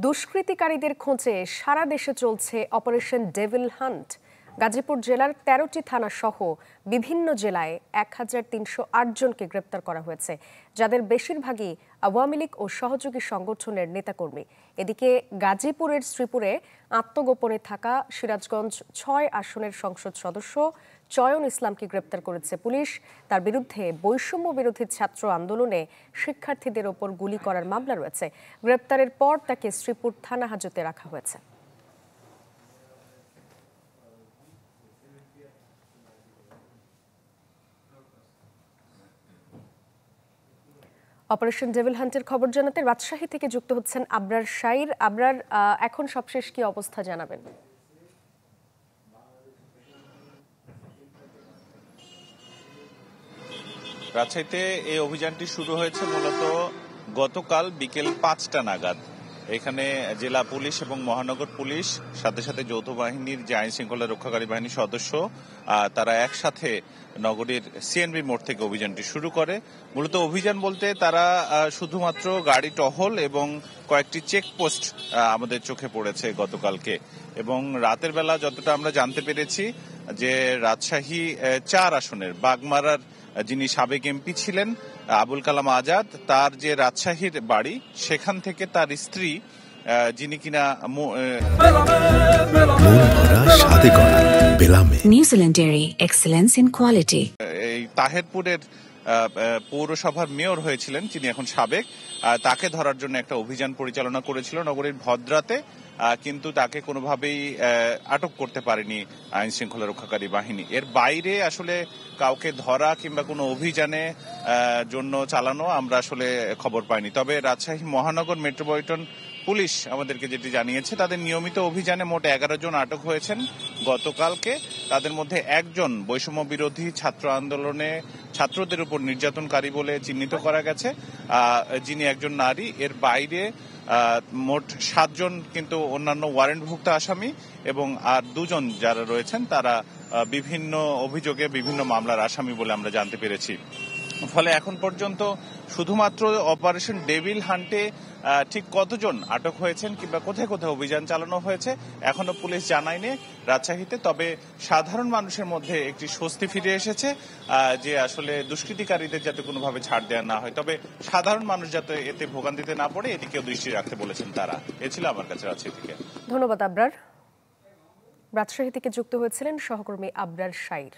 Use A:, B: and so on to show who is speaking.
A: দুষ্কৃতিকারীদের খোঁজে সারা দেশে চলছে অপারেশন ডেভিল হান্ট। গাজীপুর জেলার ১৩টি থানা সহ বিভিন্ন জেলায় ১,৩০৮ জনকে গ্রেপ্তার করা হয়েছে, যাদের বেশিরভাগই আওয়ামী লীগ ও সহযোগী সংগঠনের নেতাকর্মী। এদিকে গাজীপুরের শ্রীপুরে আত্মগোপনে থাকা সিরাজগঞ্জ ৬ আসনের সংসদ সদস্য চয়ন ইসলামকে গ্রেপ্তার করেছে পুলিশ। তার বিরুদ্ধে বৈষম্য বিরোধী ছাত্র আন্দোলনে শিক্ষার্থীদের ওপর গুলি করার মামলা রয়েছে। গ্রেপ্তারের পর তাকে শ্রীপুর থানা হাজতে রাখা হয়েছে। অপারেশন ডেভিল হান্টের খবর জানাতে রাজশাহী থেকে যুক্ত হচ্ছেন আবরার শাইর। আবরার, এখন সবশেষ কি অবস্থা জানাবেন?
B: রাজশাহীতে এই অভিযানটি শুরু হয়েছে মূলত গতকাল বিকেল ৫টা নাগাদ। এখানে জেলা পুলিশ এবং মহানগর পুলিশ সাথে সাথে যৌথ বাহিনীর যে আইন শৃঙ্খলা রক্ষাকারী বাহিনীর সদস্য, তারা একসাথে নগরীর সিএনবি মোড় থেকে অভিযানটি শুরু করে। মূলত অভিযান বলতে তারা শুধুমাত্র গাড়ি টহল এবং কয়েকটি চেকপোস্ট আমাদের চোখে পড়েছে গতকালকে। এবং রাতের বেলা যতটা আমরা জানতে পেরেছি যে রাজশাহী ৪ আসনের বাগমারার যিনি সাবেক এমপি ছিলেন আবুল কালাম আজাদ, তার যে রাজশাহীর বাড়ি, সেখান থেকে তার স্ত্রী যিনি কিনা
C: New Zealand dairy excellence in quality,
B: এই তাহেরপুরের পৌরসভার মেয়র হয়েছিলেন, যিনি এখন সাবেক, তাকে ধরার জন্য একটা অভিযান পরিচালনা করেছিল নগরীর ভদ্রাতে, কিন্তু তাকে কোনোভাবেই আটক করতে পারেনি আইন শৃঙ্খলা রক্ষাকারী বাহিনী। এর বাইরে আসলে কাউকে ধরা কিংবা কোনো অভিযানে জন্য চালানো আমরা আসলে খবর পাইনি। তবে রাজশাহী মহানগর মেট্রোপলিটন পুলিশ আমাদেরকে যেটি জানিয়েছে, তাদের নিয়মিত অভিযানে মোট ১১ জন আটক হয়েছেন গতকালকে। তাদের মধ্যে একজন বৈষম্য বিরোধী ছাত্র আন্দোলনে ছাত্রদের উপর নির্যাতনকারী বলে চিহ্নিত করা গেছে, যিনি একজন নারী। এর বাইরে মোট ৭ জন কিন্তু অন্যান্য ওয়ারেন্টভুক্ত আসামি, এবং আর ২ জন যারা রয়েছেন তারা বিভিন্ন অভিযোগে বিভিন্ন মামলার আসামি বলে আমরা জানতে পেরেছি। ফলে এখন পর্যন্ত শুধুমাত্র অপারেশন ডেভিল হান্টে ঠিক কতজন আটক হয়েছেন কিংবা কোথায় কোথায় অভিযান চালানো হয়েছে এখনো পুলিশ জানায়নি রাজশাহীতে। তবে সাধারণ মানুষের মধ্যে একটি স্বস্তি ফিরে এসেছে যে আসলে দুষ্কৃতিকারীদের যাতে কোনোভাবে ছাড় দেওয়া না হয়, তবে সাধারণ মানুষ যাতে এতে ভোগান্তিতে না পড়ে এদিকেও দৃষ্টি রাখতে বলেছেন তারা। এ ছিল আমার কাছে রাজশাহী থেকে।
A: ধন্যবাদ আবরার। রাজশাহী থেকে যুক্ত হয়েছিলেন সহকর্মী আবরার শাইর।